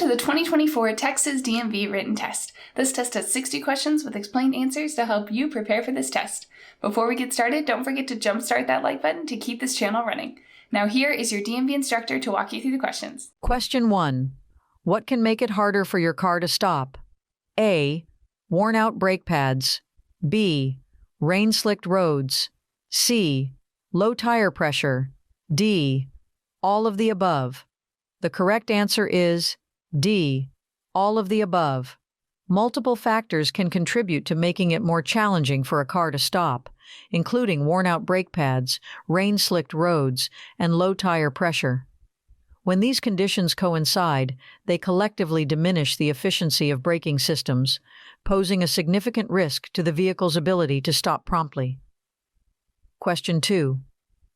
to the 2024 Texas DMV written test. This test has 60 questions with explained answers to help you prepare for this test. Before we get started, don't forget to jumpstart that like button to keep this channel running. Now here is your DMV instructor to walk you through the questions. Question 1. What can make it harder for your car to stop? A. Worn-out brake pads. B. Rain-slicked roads. C. Low tire pressure. D. All of the above. The correct answer is D. All of the above. Multiple factors can contribute to making it more challenging for a car to stop, including worn-out brake pads, rain-slicked roads, and low tire pressure. When these conditions coincide, they collectively diminish the efficiency of braking systems, posing a significant risk to the vehicle's ability to stop promptly. Question 2.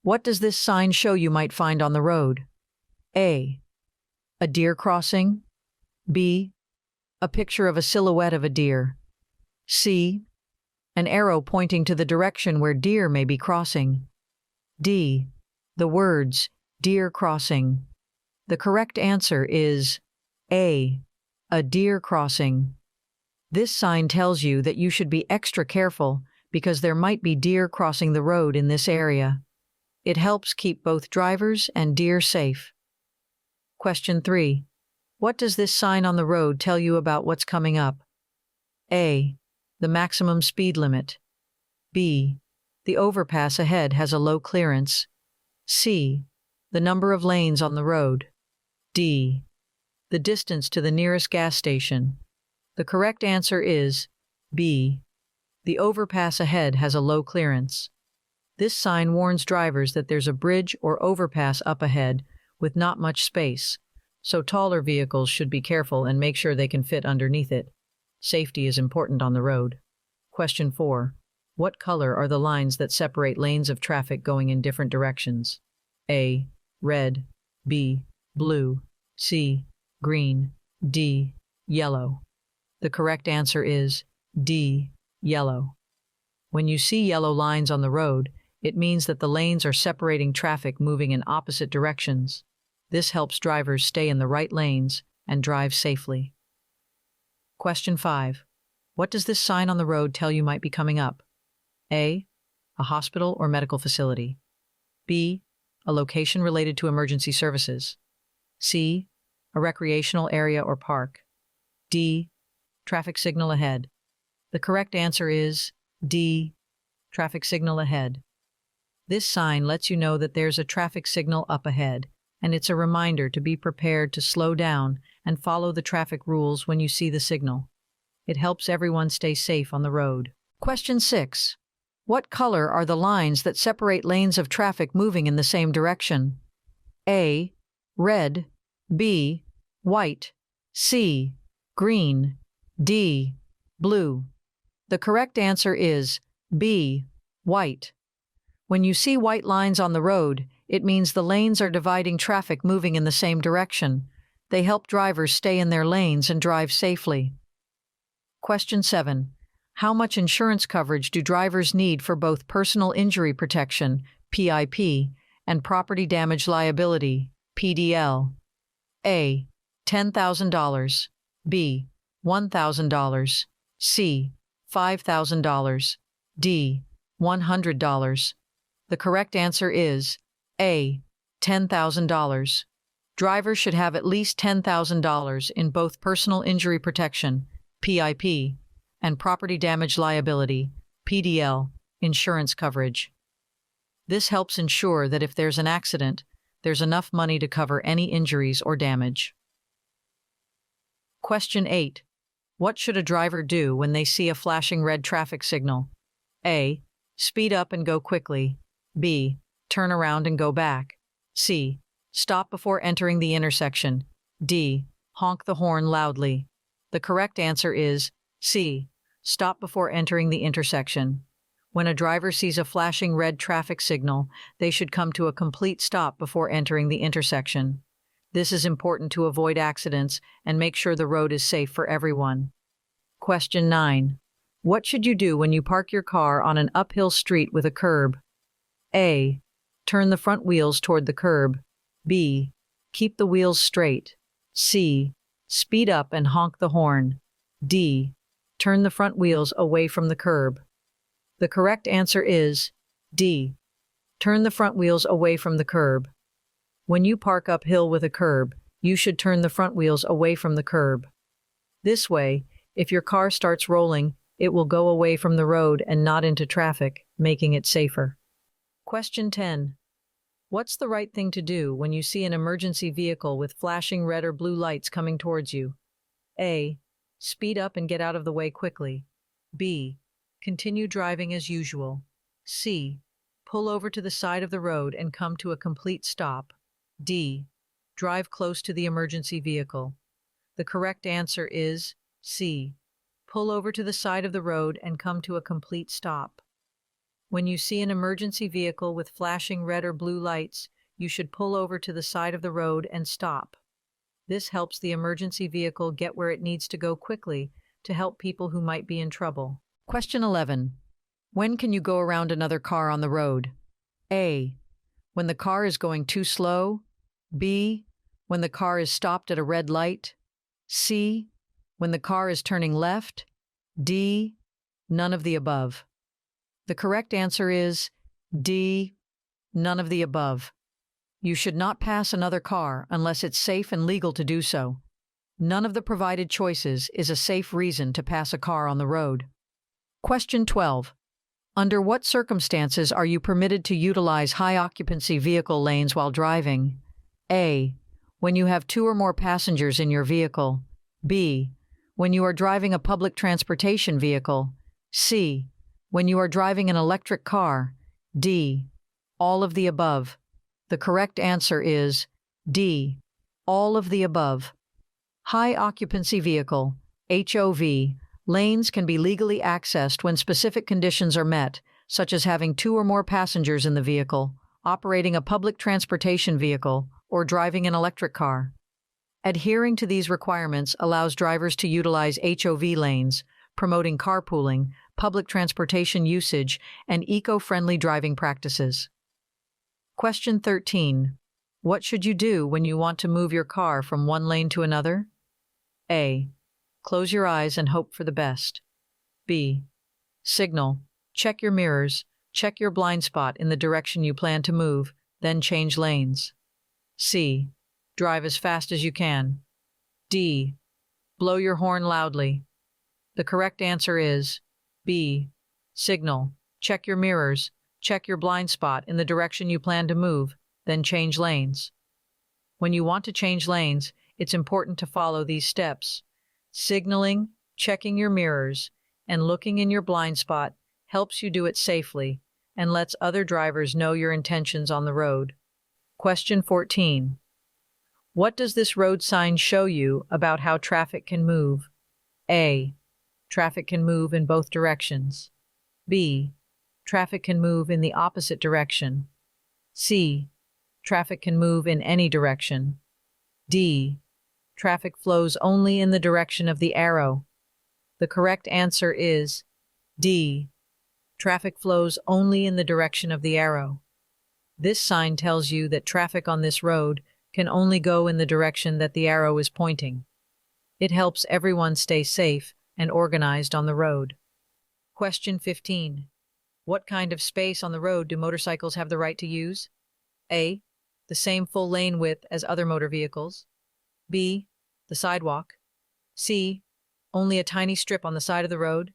What does this sign show you might find on the road? A. A deer crossing. B. A picture of a silhouette of a deer. C. An arrow pointing to the direction where deer may be crossing. D. The words, deer crossing. The correct answer is A. A deer crossing. This sign tells you that you should be extra careful because there might be deer crossing the road in this area. It helps keep both drivers and deer safe. Question 3. What does this sign on the road tell you about what's coming up? A. The maximum speed limit. B. The overpass ahead has a low clearance. C. The number of lanes on the road. D. The distance to the nearest gas station. The correct answer is B. The overpass ahead has a low clearance. This sign warns drivers that there's a bridge or overpass up ahead with not much space, so taller vehicles should be careful and make sure they can fit underneath it. Safety is important on the road. Question 4. What color are the lines that separate lanes of traffic going in different directions? A. Red. B. Blue. C. Green. D. Yellow. The correct answer is D. Yellow. When you see yellow lines on the road, it means that the lanes are separating traffic moving in opposite directions. This helps drivers stay in the right lanes and drive safely. Question 5. What does this sign on the road tell you might be coming up? A. A hospital or medical facility. B. A location related to emergency services. C. A recreational area or park. D. Traffic signal ahead. The correct answer is D. Traffic signal ahead. This sign lets you know that there's a traffic signal up ahead, and it's a reminder to be prepared to slow down and follow the traffic rules when you see the signal. It helps everyone stay safe on the road. Question 6. What color are the lines that separate lanes of traffic moving in the same direction? A. Red. B. White. C. Green. D. Blue. The correct answer is B. White. When you see white lines on the road, it means the lanes are dividing traffic moving in the same direction. They help drivers stay in their lanes and drive safely. Question 7. How much insurance coverage do drivers need for both personal injury protection, PIP, and property damage liability, PDL? A. $10,000. B. $1,000. C. $5,000. D. $100. The correct answer is A. $10,000. Drivers should have at least $10,000 in both personal injury protection, PIP, and property damage liability, PDL, insurance coverage. This helps ensure that if there's an accident, there's enough money to cover any injuries or damage. Question 8. What should a driver do when they see a flashing red traffic signal? A. Speed up and go quickly. B. Turn around and go back. C. Stop before entering the intersection. D. Honk the horn loudly. The correct answer is C. Stop before entering the intersection. When a driver sees a flashing red traffic signal, they should come to a complete stop before entering the intersection. This is important to avoid accidents and make sure the road is safe for everyone. Question 9. What should you do when you park your car on an uphill street with a curb? A. Turn the front wheels toward the curb. B. Keep the wheels straight. C. Speed up and honk the horn. D. Turn the front wheels away from the curb. The correct answer is D. Turn the front wheels away from the curb. When you park uphill with a curb, you should turn the front wheels away from the curb. This way, if your car starts rolling, it will go away from the road and not into traffic, making it safer. Question 10. What's the right thing to do when you see an emergency vehicle with flashing red or blue lights coming towards you? A. Speed up and get out of the way quickly. B. Continue driving as usual. C. Pull over to the side of the road and come to a complete stop. D. Drive close to the emergency vehicle. The correct answer is C. Pull over to the side of the road and come to a complete stop. When you see an emergency vehicle with flashing red or blue lights, you should pull over to the side of the road and stop. This helps the emergency vehicle get where it needs to go quickly to help people who might be in trouble. Question 11. When can you go around another car on the road? A. When the car is going too slow. B. When the car is stopped at a red light. C. When the car is turning left. D. None of the above. The correct answer is D. None of the above. You should not pass another car unless it's safe and legal to do so. None of the provided choices is a safe reason to pass a car on the road. Question 12. Under what circumstances are you permitted to utilize high-occupancy vehicle lanes while driving? A. When you have 2 or more passengers in your vehicle. B. When you are driving a public transportation vehicle. C. When you are driving an electric car. D. All of the above. The correct answer is D. All of the above. High-occupancy vehicle, HOV, lanes can be legally accessed when specific conditions are met, such as having 2 or more passengers in the vehicle, operating a public transportation vehicle, or driving an electric car. Adhering to these requirements allows drivers to utilize HOV lanes, promoting carpooling, public transportation usage, and eco-friendly driving practices. Question 13. What should you do when you want to move your car from one lane to another? A. Close your eyes and hope for the best. B. Signal. Check your mirrors. Check your blind spot in the direction you plan to move, then change lanes. C. Drive as fast as you can. D. Blow your horn loudly. The correct answer is B. Signal. Check your mirrors. Check your blind spot in the direction you plan to move, then change lanes. When you want to change lanes, it's important to follow these steps. Signaling, checking your mirrors, and looking in your blind spot helps you do it safely and lets other drivers know your intentions on the road. Question 14. What does this road sign show you about how traffic can move? A. Traffic can move in both directions. B. Traffic can move in the opposite direction. C. Traffic can move in any direction. D. Traffic flows only in the direction of the arrow. The correct answer is D. Traffic flows only in the direction of the arrow. This sign tells you that traffic on this road can only go in the direction that the arrow is pointing. It helps everyone stay safe and organized on the road. Question 15. What kind of space on the road do motorcycles have the right to use? A. The same full lane width as other motor vehicles. B. The sidewalk. C. Only a tiny strip on the side of the road.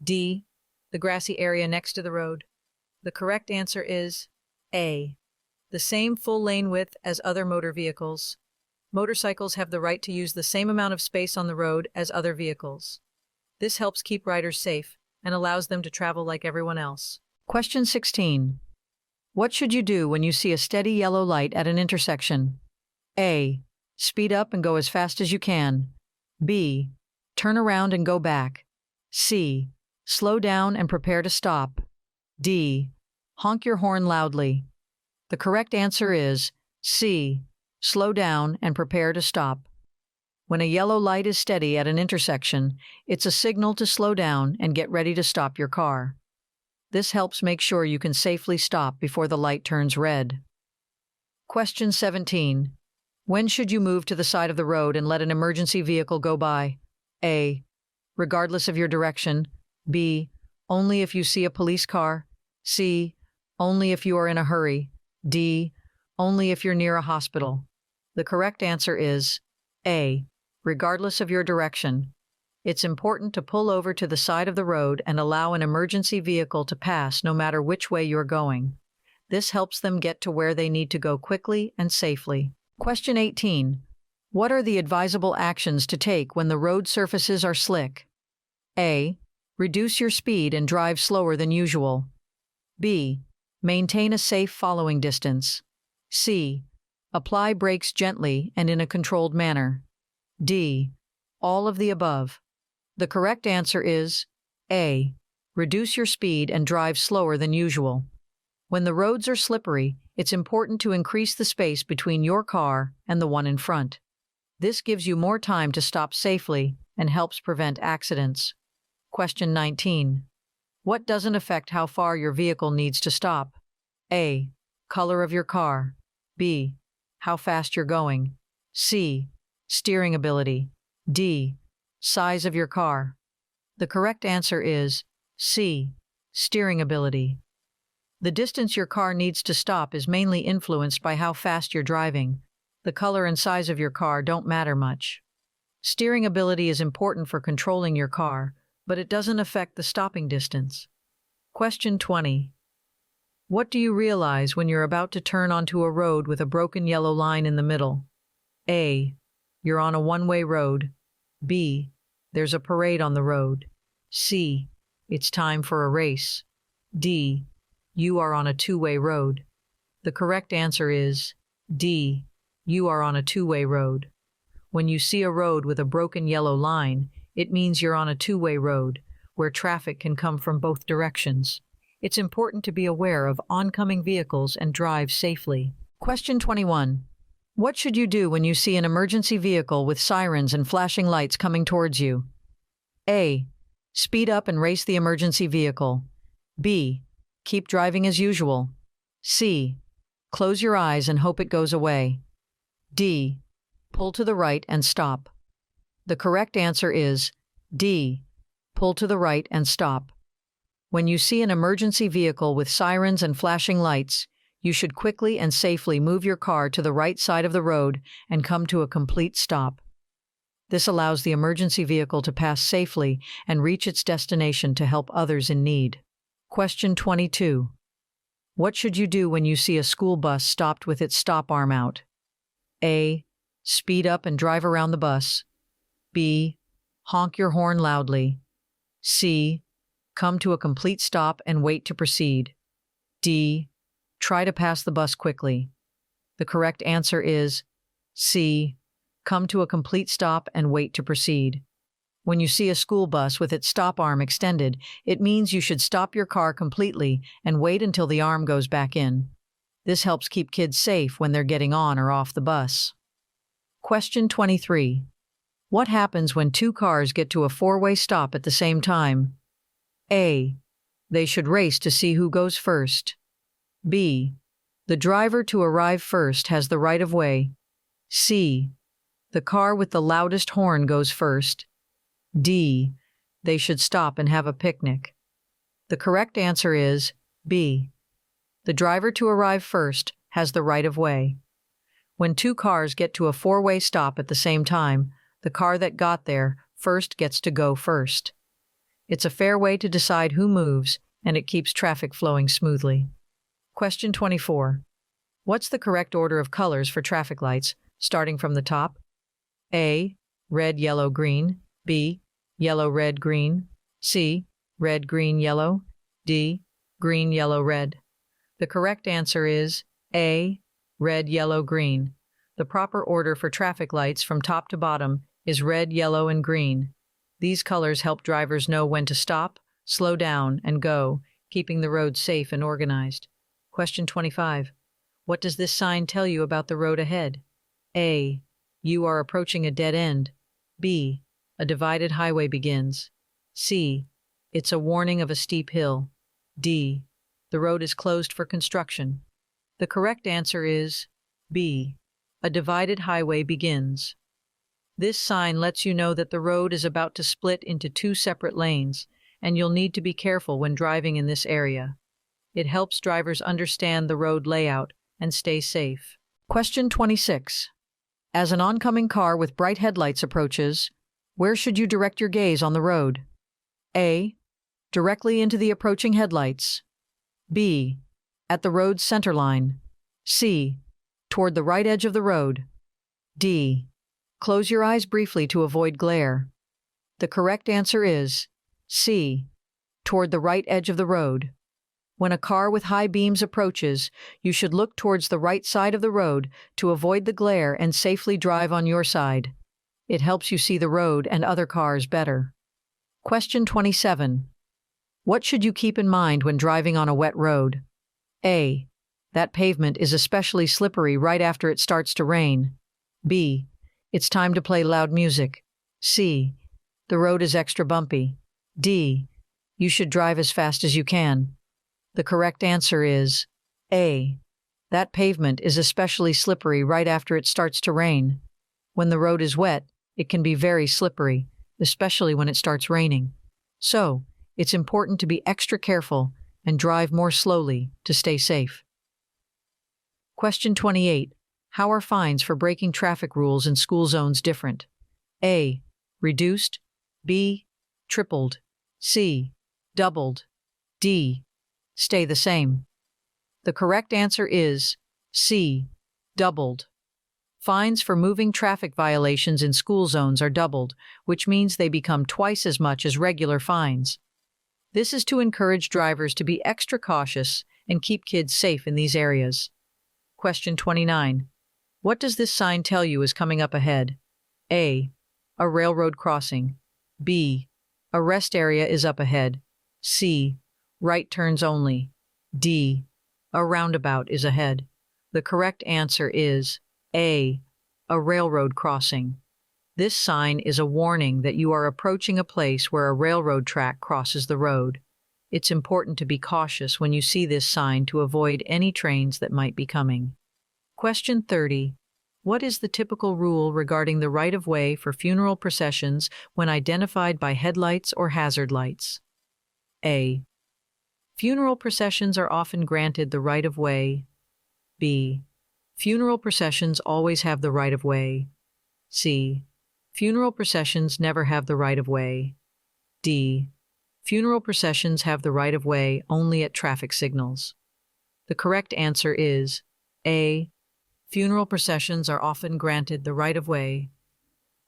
D. The grassy area next to the road. The correct answer is A. The same full lane width as other motor vehicles. Motorcycles have the right to use the same amount of space on the road as other vehicles. This helps keep riders safe and allows them to travel like everyone else. Question 16. What should you do when you see a steady yellow light at an intersection? A. Speed up and go as fast as you can. B. Turn around and go back. C. Slow down and prepare to stop. D. Honk your horn loudly. The correct answer is C. Slow down and prepare to stop. When a yellow light is steady at an intersection, it's a signal to slow down and get ready to stop your car. This helps make sure you can safely stop before the light turns red. Question 17. When should you move to the side of the road and let an emergency vehicle go by? A. Regardless of your direction. B. Only if you see a police car. C. Only if you are in a hurry. D. Only if you're near a hospital. The correct answer is A. Regardless of your direction. It's important to pull over to the side of the road and allow an emergency vehicle to pass no matter which way you're going. This helps them get to where they need to go quickly and safely. Question 18. What are the advisable actions to take when the road surfaces are slick? A. Reduce your speed and drive slower than usual. B. Maintain a safe following distance. C. Apply brakes gently and in a controlled manner. D. All of the above. The correct answer is A. Reduce your speed and drive slower than usual. When the roads are slippery, it's important to increase the space between your car and the one in front. This gives you more time to stop safely and helps prevent accidents. Question 19. What doesn't affect how far your vehicle needs to stop? A. Color of your car. B. How fast you're going. C. Steering ability. D. Size of your car. The correct answer is C. Steering ability. The distance your car needs to stop is mainly influenced by how fast you're driving. The color and size of your car don't matter much. Steering ability is important for controlling your car, but it doesn't affect the stopping distance. Question 20. What do you realize when you're about to turn onto a road with a broken yellow line in the middle? A. You're on a one-way road. B. There's a parade on the road. C. It's time for a race. D. You are on a two-way road. The correct answer is D. You are on a two-way road. When you see a road with a broken yellow line, it means you're on a two-way road, where traffic can come from both directions. It's important to be aware of oncoming vehicles and drive safely. Question 21. What should you do when you see an emergency vehicle with sirens and flashing lights coming towards you? A. Speed up and race the emergency vehicle. B. Keep driving as usual. C. Close your eyes and hope it goes away. D. Pull to the right and stop. The correct answer is D. Pull to the right and stop. When you see an emergency vehicle with sirens and flashing lights, you should quickly and safely move your car to the right side of the road and come to a complete stop. This allows the emergency vehicle to pass safely and reach its destination to help others in need. Question 22. What should you do when you see a school bus stopped with its stop arm out? A. Speed up and drive around the bus. B. Honk your horn loudly. C. Come to a complete stop and wait to proceed. D. Try to pass the bus quickly. The correct answer is C. Come to a complete stop and wait to proceed. When you see a school bus with its stop arm extended, it means you should stop your car completely and wait until the arm goes back in. This helps keep kids safe when they're getting on or off the bus. Question 23. What happens when two cars get to a four-way stop at the same time? A. They should race to see who goes first. B. The driver to arrive first has the right of way. C. The car with the loudest horn goes first. D. They should stop and have a picnic. The correct answer is B. The driver to arrive first has the right of way. When two cars get to a four-way stop at the same time, the car that got there first gets to go first. It's a fair way to decide who moves, and it keeps traffic flowing smoothly. Question 24. What's the correct order of colors for traffic lights, starting from the top? A. Red, yellow, green. B. Yellow, red, green. C. Red, green, yellow. D. Green, yellow, red. The correct answer is A. Red, yellow, green. The proper order for traffic lights from top to bottom is red, yellow, and green. These colors help drivers know when to stop, slow down, and go, keeping the road safe and organized. Question 25. What does this sign tell you about the road ahead? A. You are approaching a dead end. B. A divided highway begins. C. It's a warning of a steep hill. D. The road is closed for construction. The correct answer is B. A divided highway begins. This sign lets you know that the road is about to split into two separate lanes, and you'll need to be careful when driving in this area. It helps drivers understand the road layout and stay safe. Question 26. As an oncoming car with bright headlights approaches, where should you direct your gaze on the road? A. Directly into the approaching headlights. B. At the road's center line. C. Toward the right edge of the road. D. Close your eyes briefly to avoid glare. The correct answer is C. Toward the right edge of the road. When a car with high beams approaches, you should look towards the right side of the road to avoid the glare and safely drive on your side. It helps you see the road and other cars better. Question 27. What should you keep in mind when driving on a wet road? A. That pavement is especially slippery right after it starts to rain. B. It's time to play loud music. C. The road is extra bumpy. D. You should drive as fast as you can. The correct answer is A. That pavement is especially slippery right after it starts to rain. When the road is wet, it can be very slippery, especially when it starts raining. So, it's important to be extra careful and drive more slowly to stay safe. Question 28. How are fines for breaking traffic rules in school zones different? A. Reduced. B. Tripled. C. Doubled. D. Stay the same. The correct answer is C. Doubled. Fines for moving traffic violations in school zones are doubled, which means they become twice as much as regular fines. This is to encourage drivers to be extra cautious and keep kids safe in these areas. Question 29. What does this sign tell you is coming up ahead? A. A railroad crossing. B. A rest area is up ahead. C. Right turns only. D. A roundabout is ahead. The correct answer is A. A railroad crossing. This sign is a warning that you are approaching a place where a railroad track crosses the road. It's important to be cautious when you see this sign to avoid any trains that might be coming. Question 30. What is the typical rule regarding the right-of-way for funeral processions when identified by headlights or hazard lights? A. Funeral processions are often granted the right-of-way. B. Funeral processions always have the right-of-way. C. Funeral processions never have the right-of-way. D. Funeral processions have the right-of-way only at traffic signals. The correct answer is A. Funeral processions are often granted the right-of-way.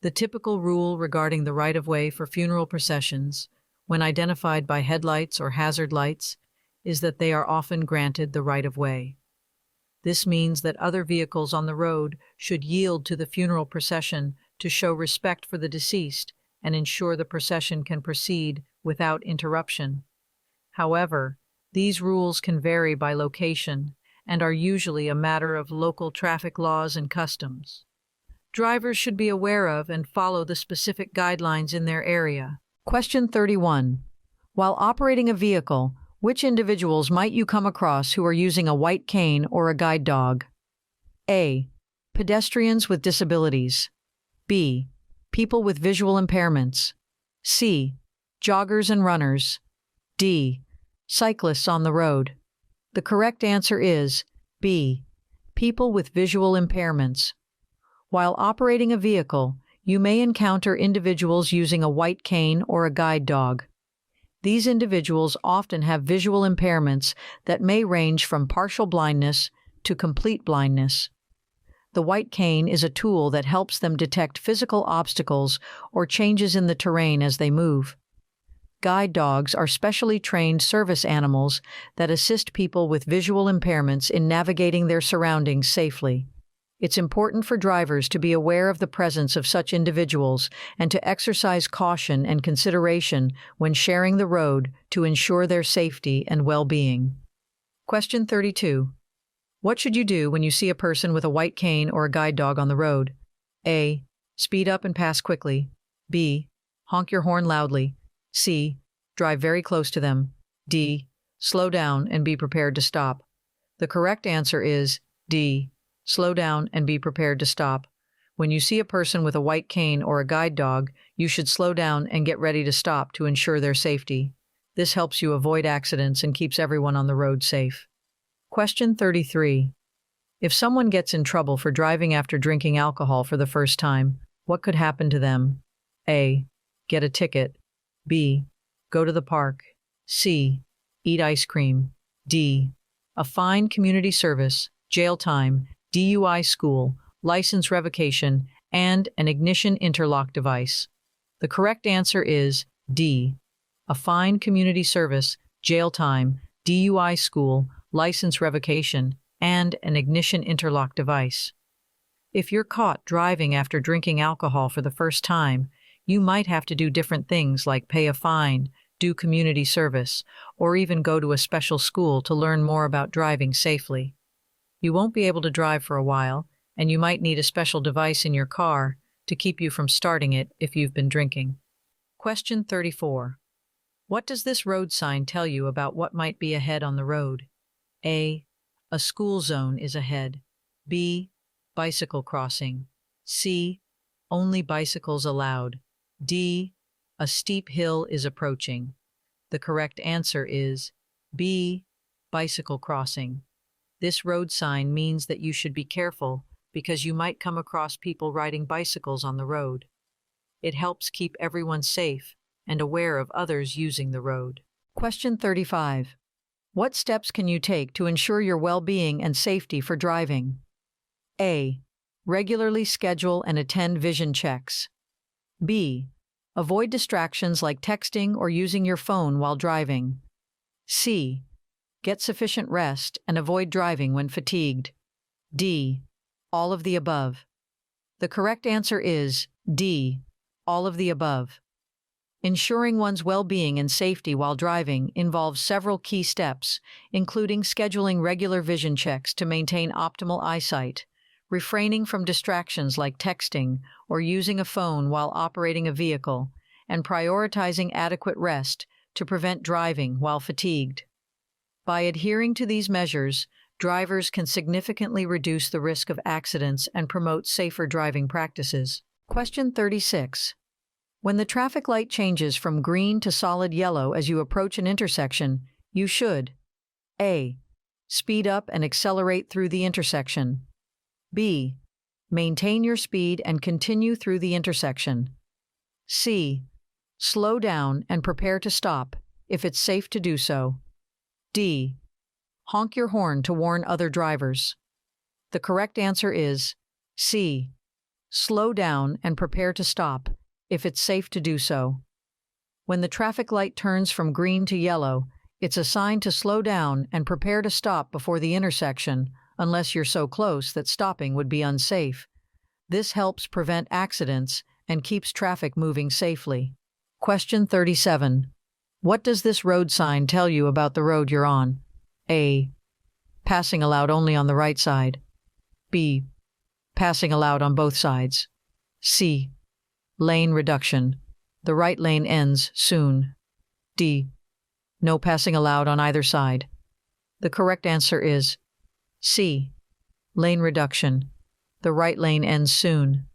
The typical rule regarding the right-of-way for funeral processions, when identified by headlights or hazard lights, is that they are often granted the right-of-way. This means that other vehicles on the road should yield to the funeral procession to show respect for the deceased and ensure the procession can proceed without interruption. However, these rules can vary by location and are usually a matter of local traffic laws and customs. Drivers should be aware of and follow the specific guidelines in their area. Question 31. While operating a vehicle, which individuals might you come across who are using a white cane or a guide dog? A. Pedestrians with disabilities. B. People with visual impairments. C. Joggers and runners. D. Cyclists on the road. The correct answer is B. People with visual impairments. While operating a vehicle, you may encounter individuals using a white cane or a guide dog. These individuals often have visual impairments that may range from partial blindness to complete blindness. The white cane is a tool that helps them detect physical obstacles or changes in the terrain as they move. Guide dogs are specially trained service animals that assist people with visual impairments in navigating their surroundings safely. It's important for drivers to be aware of the presence of such individuals and to exercise caution and consideration when sharing the road to ensure their safety and well-being. Question 32. What should you do when you see a person with a white cane or a guide dog on the road? A. Speed up and pass quickly. B. Honk your horn loudly. C. Drive very close to them. D. Slow down and be prepared to stop. The correct answer is D. slow down and be prepared to stop. When you see a person with a white cane or a guide dog, you should slow down and get ready to stop to ensure their safety. This helps you avoid accidents and keeps everyone on the road safe. Question 33. If someone gets in trouble for driving after drinking alcohol for the first time, what could happen to them? A. Get a ticket. B. Go to the park. C. Eat ice cream. D. A fine, community service, jail time, DUI school, license revocation, and an ignition interlock device. The correct answer is D. A fine, community service, jail time, DUI school, license revocation, and an ignition interlock device. If you're caught driving after drinking alcohol for the first time, you might have to do different things like pay a fine, do community service, or even go to a special school to learn more about driving safely. You won't be able to drive for a while, and you might need a special device in your car to keep you from starting it if you've been drinking. Question 34. What does this road sign tell you about what might be ahead on the road? A. A school zone is ahead. B. Bicycle crossing. C. Only bicycles allowed. D. A steep hill is approaching. The correct answer is B. Bicycle crossing. This road sign means that you should be careful because you might come across people riding bicycles on the road. It helps keep everyone safe and aware of others using the road. Question 35. What steps can you take to ensure your well-being and safety for driving? A. Regularly schedule and attend vision checks. B. Avoid distractions like texting or using your phone while driving. C. Get sufficient rest and avoid driving when fatigued. D. All of the above. The correct answer is D. All of the above. Ensuring one's well-being and safety while driving involves several key steps, including scheduling regular vision checks to maintain optimal eyesight, refraining from distractions like texting or using a phone while operating a vehicle, and prioritizing adequate rest to prevent driving while fatigued. By adhering to these measures, drivers can significantly reduce the risk of accidents and promote safer driving practices. Question 36. When the traffic light changes from green to solid yellow as you approach an intersection, you should A. Speed up and accelerate through the intersection. B. Maintain your speed and continue through the intersection. C. Slow down and prepare to stop, if it's safe to do so. D. Honk your horn to warn other drivers. The correct answer is C. Slow down and prepare to stop, if it's safe to do so. When the traffic light turns from green to yellow, it's a sign to slow down and prepare to stop before the intersection, unless you're so close that stopping would be unsafe. This helps prevent accidents and keeps traffic moving safely. Question 37. What does this road sign tell you about the road you're on? A. Passing allowed only on the right side. B. Passing allowed on both sides. C. Lane reduction. The right lane ends soon. D. No passing allowed on either side. The correct answer is C. Lane reduction. The right lane ends soon.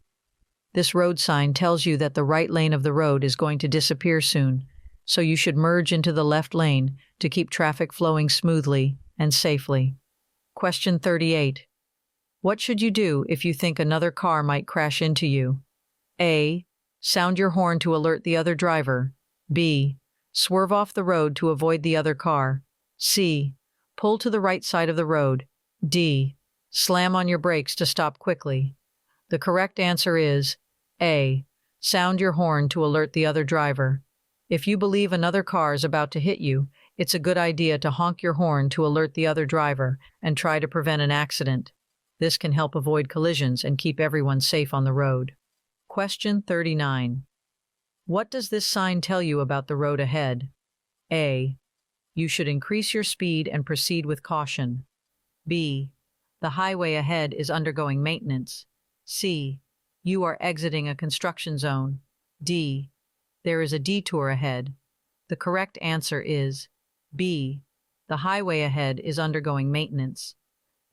This road sign tells you that the right lane of the road is going to disappear soon, so you should merge into the left lane to keep traffic flowing smoothly and safely. Question 38. What should you do if you think another car might crash into you? A. Sound your horn to alert the other driver. B. Swerve off the road to avoid the other car. C. Pull to the right side of the road. D. Slam on your brakes to stop quickly. The correct answer is A. Sound your horn to alert the other driver. If you believe another car is about to hit you, it's a good idea to honk your horn to alert the other driver and try to prevent an accident. This can help avoid collisions and keep everyone safe on the road. Question 39. What does this sign tell you about the road ahead? A. You should increase your speed and proceed with caution. B. The highway ahead is undergoing maintenance. C. You are exiting a construction zone. D. There is a detour ahead. The correct answer is B. The highway ahead is undergoing maintenance.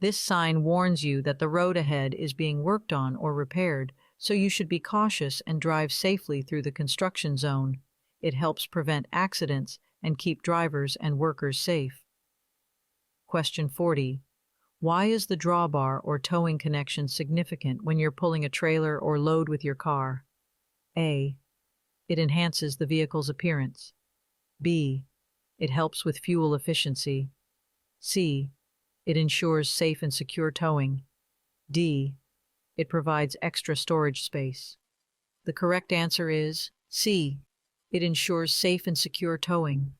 This sign warns you that the road ahead is being worked on or repaired, so you should be cautious and drive safely through the construction zone. It helps prevent accidents and keep drivers and workers safe. Question 40. Why is the drawbar or towing connection significant when you're pulling a trailer or load with your car? A. It enhances the vehicle's appearance. B. It helps with fuel efficiency. C. It ensures safe and secure towing. D. It provides extra storage space. The correct answer is C. It ensures safe and secure towing.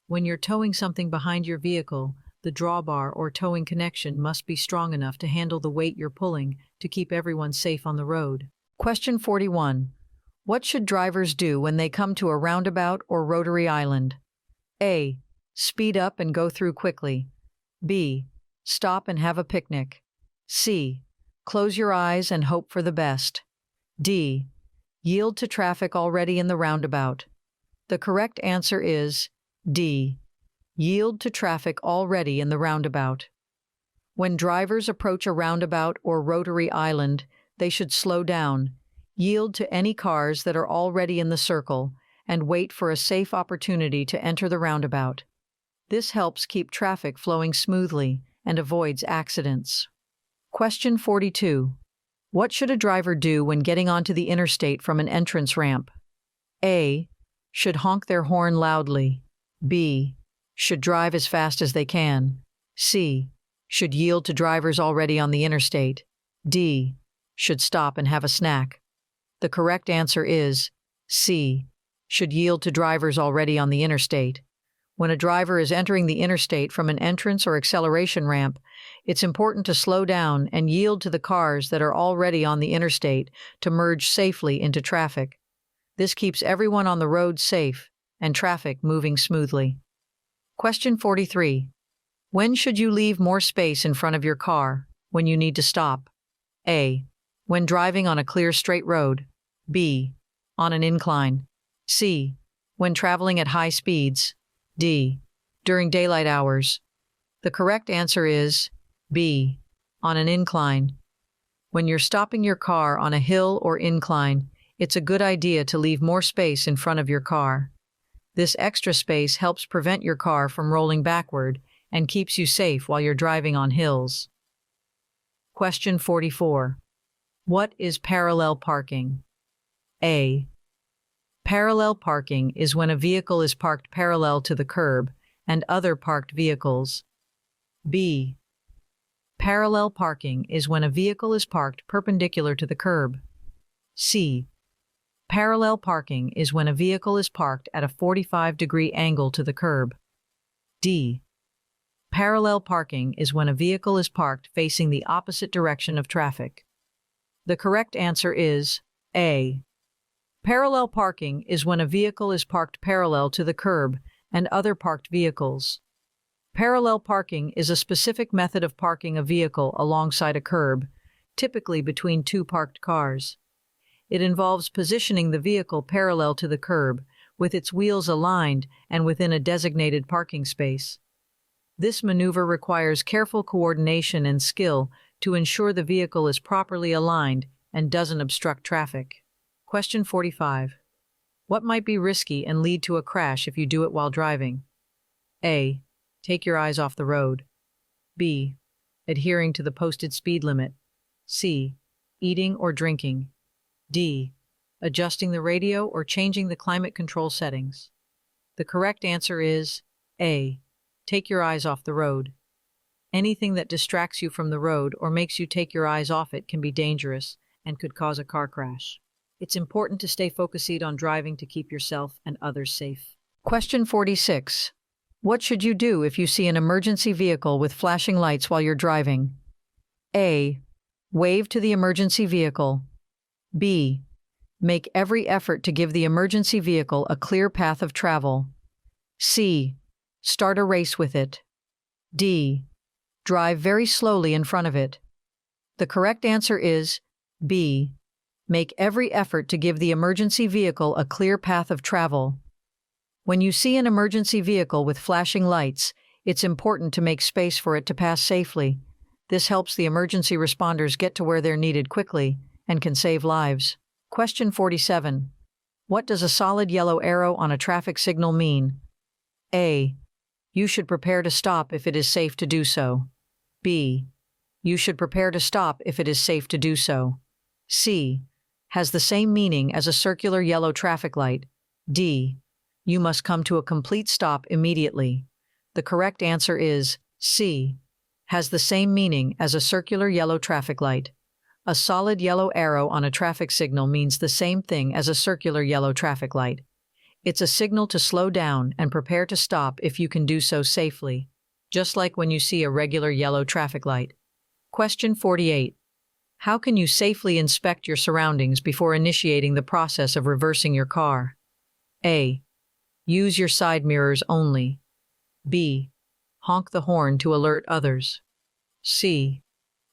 When you're towing something behind your vehicle, the drawbar or towing connection must be strong enough to handle the weight you're pulling to keep everyone safe on the road. Question 41. What should drivers do when they come to a roundabout or rotary island? A. Speed up and go through quickly. B. Stop and have a picnic. C. Close your eyes and hope for the best. D. Yield to traffic already in the roundabout. The correct answer is D. Yield to traffic already in the roundabout. When drivers approach a roundabout or rotary island, they should slow down, yield to any cars that are already in the circle, and wait for a safe opportunity to enter the roundabout. This helps keep traffic flowing smoothly and avoids accidents. Question 42. What should a driver do when getting onto the interstate from an entrance ramp? A. Should honk their horn loudly. B. Should drive as fast as they can. C. Should yield to drivers already on the interstate. D. Should stop and have a snack. The correct answer is C. Should yield to drivers already on the interstate. When a driver is entering the interstate from an entrance or acceleration ramp, it's important to slow down and yield to the cars that are already on the interstate to merge safely into traffic. This keeps everyone on the road safe and traffic moving smoothly. Question 43. When should you leave more space in front of your car? When you need to stop? A. When driving on a clear straight road. B. On an incline. C. When traveling at high speeds. D. During daylight hours. The correct answer is B. On an incline. When you're stopping your car on a hill or incline, it's a good idea to leave more space in front of your car. This extra space helps prevent your car from rolling backward and keeps you safe while you're driving on hills. Question 44. What is parallel parking? A. Parallel parking is when a vehicle is parked parallel to the curb and other parked vehicles. B. Parallel parking is when a vehicle is parked perpendicular to the curb. C. Parallel parking is when a vehicle is parked at a 45-degree angle to the curb. D. Parallel parking is when a vehicle is parked facing the opposite direction of traffic. The correct answer is A. Parallel parking is when a vehicle is parked parallel to the curb and other parked vehicles. Parallel parking is a specific method of parking a vehicle alongside a curb, typically between two parked cars. It involves positioning the vehicle parallel to the curb, with its wheels aligned and within a designated parking space. This maneuver requires careful coordination and skill to ensure the vehicle is properly aligned and doesn't obstruct traffic. Question 45. What might be risky and lead to a crash if you do it while driving? A. Take your eyes off the road. B. Adhering to the posted speed limit. C. Eating or drinking. D. Adjusting the radio or changing the climate control settings. The correct answer is A. Take your eyes off the road. Anything that distracts you from the road or makes you take your eyes off it can be dangerous and could cause a car crash. It's important to stay focused on driving to keep yourself and others safe. Question 46. What should you do if you see an emergency vehicle with flashing lights while you're driving? A. Wave to the emergency vehicle. B. Make every effort to give the emergency vehicle a clear path of travel. C. Start a race with it. D. Drive very slowly in front of it. The correct answer is B. Make every effort to give the emergency vehicle a clear path of travel. When you see an emergency vehicle with flashing lights, it's important to make space for it to pass safely. This helps the emergency responders get to where they're needed quickly and can save lives. Question 47. What does a solid yellow arrow on a traffic signal mean? A. You should prepare to stop if it is safe to do so. B. You should prepare to stop if it is safe to do so. C. Has the same meaning as a circular yellow traffic light. D. You must come to a complete stop immediately. The correct answer is C. Has the same meaning as a circular yellow traffic light. A solid yellow arrow on a traffic signal means the same thing as a circular yellow traffic light. It's a signal to slow down and prepare to stop if you can do so safely, just like when you see a regular yellow traffic light. Question 48. How can you safely inspect your surroundings before initiating the process of reversing your car? A. Use your side mirrors only. B. Honk the horn to alert others. C.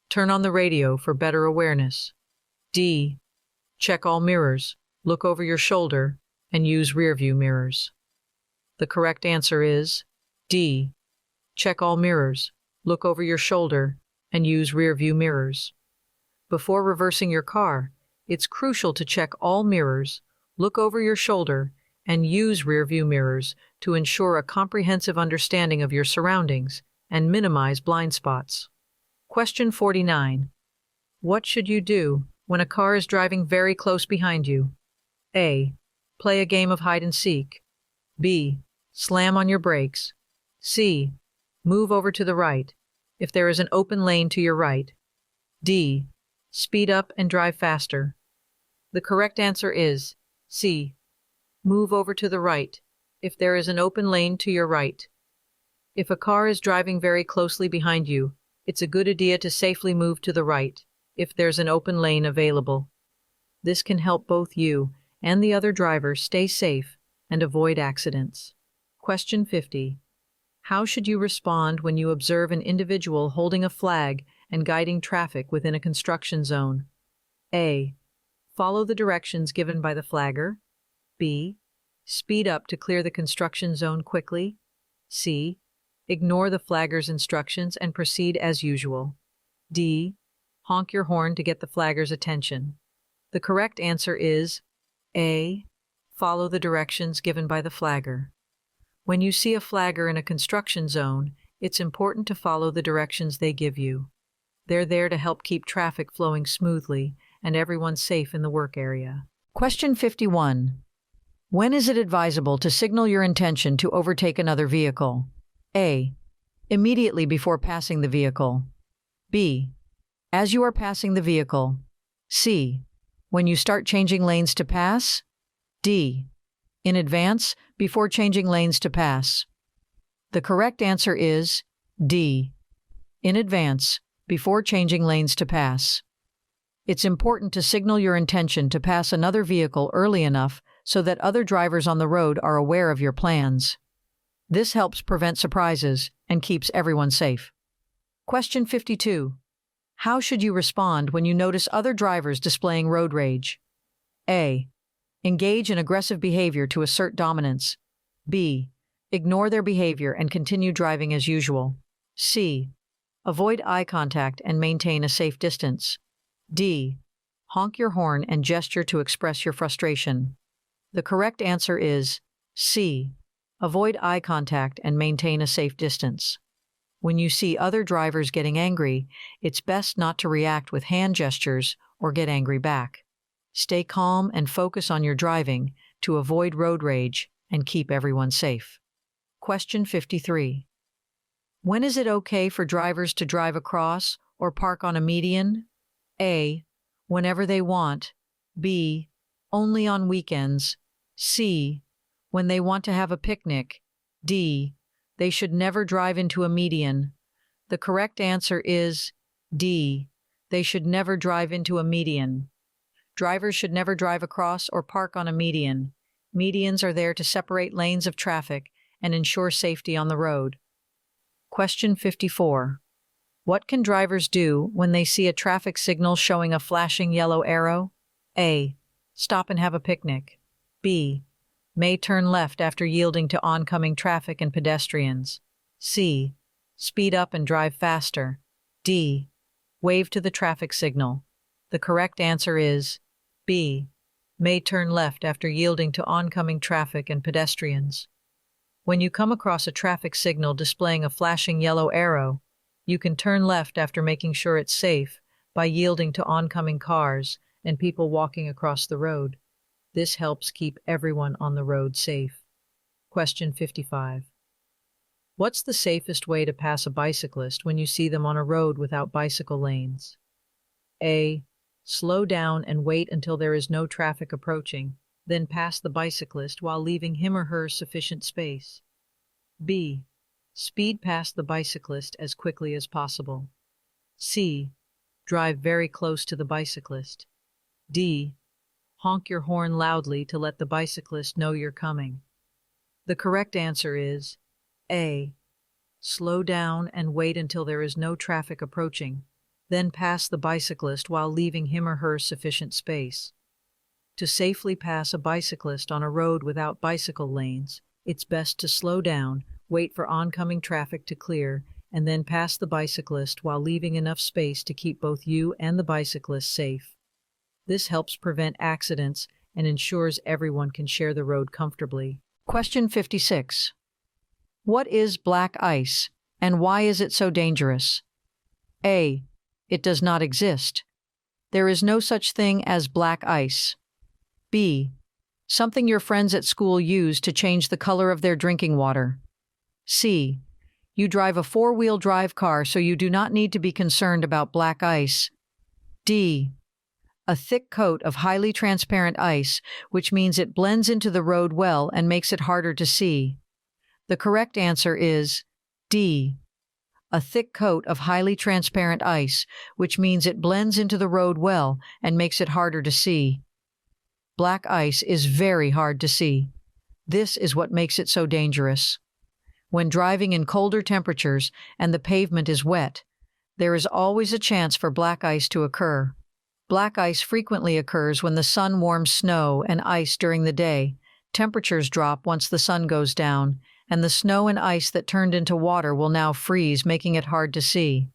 Turn on the radio for better awareness. D. Check all mirrors, look over your shoulder, and use rearview mirrors. The correct answer is D. Check all mirrors, look over your shoulder, and use rearview mirrors. Before reversing your car, it's crucial to check all mirrors, look over your shoulder, and use rearview mirrors to ensure a comprehensive understanding of your surroundings and minimize blind spots. Question 49. What should you do when a car is driving very close behind you? A. Play a game of hide and seek. B. Slam on your brakes. C. Move over to the right if there is an open lane to your right. D. Speed up and drive faster. The correct answer is C. Move over to the right if there is an open lane to your right. If a car is driving very closely behind you, it's a good idea to safely move to the right if there's an open lane available. This can help both you and the other driver stay safe and avoid accidents. Question 50. How should you respond when you observe an individual holding a flag and guiding traffic within a construction zone? A. Follow the directions given by the flagger. B. Speed up to clear the construction zone quickly. C. Ignore the flagger's instructions and proceed as usual. D. Honk your horn to get the flagger's attention. The correct answer is A. Follow the directions given by the flagger. When you see a flagger in a construction zone, it's important to follow the directions they give you. They're there to help keep traffic flowing smoothly and everyone safe in the work area. Question 51. When is it advisable to signal your intention to overtake another vehicle? A. Immediately before passing the vehicle. B. As you are passing the vehicle. C. When you start changing lanes to pass. D. In advance, before changing lanes to pass. The correct answer is D. In advance, before changing lanes to pass. It's important to signal your intention to pass another vehicle early enough so that other drivers on the road are aware of your plans. This helps prevent surprises and keeps everyone safe. Question 52. How should you respond when you notice other drivers displaying road rage? A. Engage in aggressive behavior to assert dominance. B. Ignore their behavior and continue driving as usual. C. Avoid eye contact and maintain a safe distance. D. Honk your horn and gesture to express your frustration. The correct answer is C. Avoid eye contact and maintain a safe distance. When you see other drivers getting angry, it's best not to react with hand gestures or get angry back. Stay calm and focus on your driving to avoid road rage and keep everyone safe. Question 53. When is it okay for drivers to drive across or park on a median? A. Whenever they want. B. Only on weekends. C. When they want to have a picnic. D. They should never drive into a median. The correct answer is D. They should never drive into a median. Drivers should never drive across or park on a median. Medians are there to separate lanes of traffic and ensure safety on the road. Question 54. What can drivers do when they see a traffic signal showing a flashing yellow arrow? A. Stop and have a picnic. B. May turn left after yielding to oncoming traffic and pedestrians. C. Speed up and drive faster. D. Wave to the traffic signal. The correct answer is B. May turn left after yielding to oncoming traffic and pedestrians. When you come across a traffic signal displaying a flashing yellow arrow, you can turn left after making sure it's safe by yielding to oncoming cars and people walking across the road. This helps keep everyone on the road safe. Question 55. What's the safest way to pass a bicyclist when you see them on a road without bicycle lanes? A. Slow down and wait until there is no traffic approaching, then pass the bicyclist while leaving him or her sufficient space. B. Speed past the bicyclist as quickly as possible. C. Drive very close to the bicyclist. D. Honk your horn loudly to let the bicyclist know you're coming. The correct answer is A. Slow down and wait until there is no traffic approaching, then pass the bicyclist while leaving him or her sufficient space. To safely pass a bicyclist on a road without bicycle lanes, it's best to slow down, wait for oncoming traffic to clear, and then pass the bicyclist while leaving enough space to keep both you and the bicyclist safe. This helps prevent accidents and ensures everyone can share the road comfortably. Question 56. What is black ice, and why is it so dangerous? A. It does not exist. There is no such thing as black ice. B. Something your friends at school use to change the color of their drinking water. C. You drive a four-wheel drive car, so you do not need to be concerned about black ice. D. A thick coat of highly transparent ice, which means it blends into the road well and makes it harder to see. The correct answer is D. A thick coat of highly transparent ice, which means it blends into the road well and makes it harder to see. Black ice is very hard to see. This is what makes it so dangerous. When driving in colder temperatures and the pavement is wet, there is always a chance for black ice to occur. Black ice frequently occurs when the sun warms snow and ice during the day. Temperatures drop once the sun goes down, and the snow and ice that turned into water will now freeze, making it hard to see.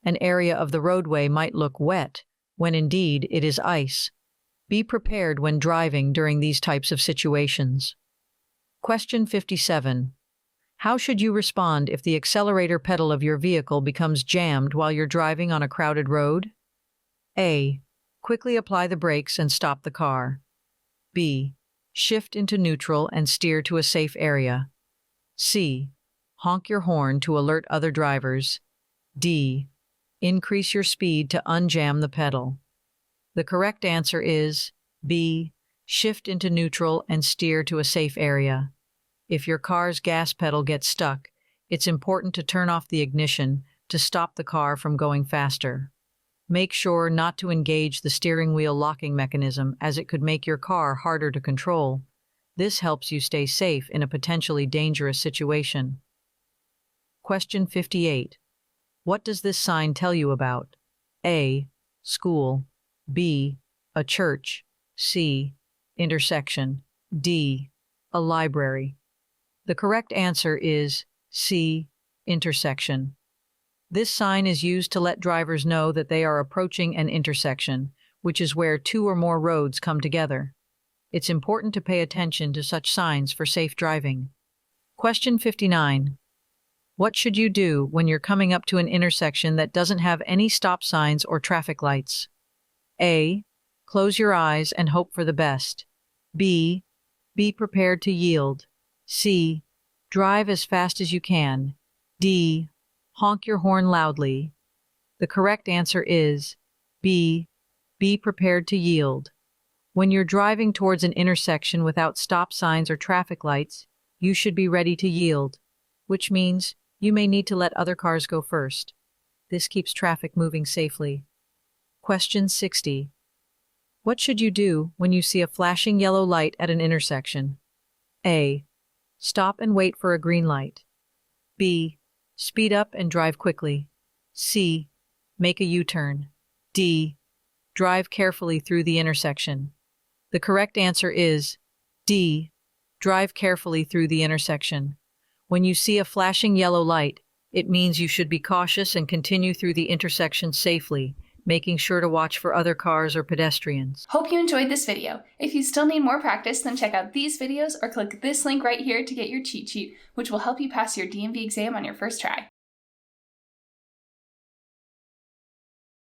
An area of the roadway might look wet, when indeed it is ice. Be prepared when driving during these types of situations. Question 57. How should you respond if the accelerator pedal of your vehicle becomes jammed while you're driving on a crowded road? A. Quickly apply the brakes and stop the car. B. Shift into neutral and steer to a safe area. C. Honk your horn to alert other drivers. D. Increase your speed to unjam the pedal. The correct answer is B. Shift into neutral and steer to a safe area. If your car's gas pedal gets stuck, it's important to turn off the ignition to stop the car from going faster. Make sure not to engage the steering wheel locking mechanism, as it could make your car harder to control. This helps you stay safe in a potentially dangerous situation. Question 58. What does this sign tell you about? A. School. B. A church. C. Intersection. D. A library. The correct answer is C. Intersection. This sign is used to let drivers know that they are approaching an intersection, which is where two or more roads come together. It's important to pay attention to such signs for safe driving. Question 59. What should you do when you're coming up to an intersection that doesn't have any stop signs or traffic lights? A. Close your eyes and hope for the best. B. Be prepared to yield. C. Drive as fast as you can. D. Honk your horn loudly. The correct answer is B. Be prepared to yield. When you're driving towards an intersection without stop signs or traffic lights, you should be ready to yield, which means you may need to let other cars go first. This keeps traffic moving safely. Question 60. What should you do when you see a flashing yellow light at an intersection? A. Stop and wait for a green light. B. Speed up and drive quickly. C. Make a U-turn. D. Drive carefully through the intersection. The correct answer is D. Drive carefully through the intersection. When you see a flashing yellow light, It means you should be cautious and continue through the intersection safely, making sure to watch for other cars or pedestrians. Hope you enjoyed this video. If you still need more practice, then check out these videos or click this link right here to get your cheat sheet, which will help you pass your DMV exam on your first try.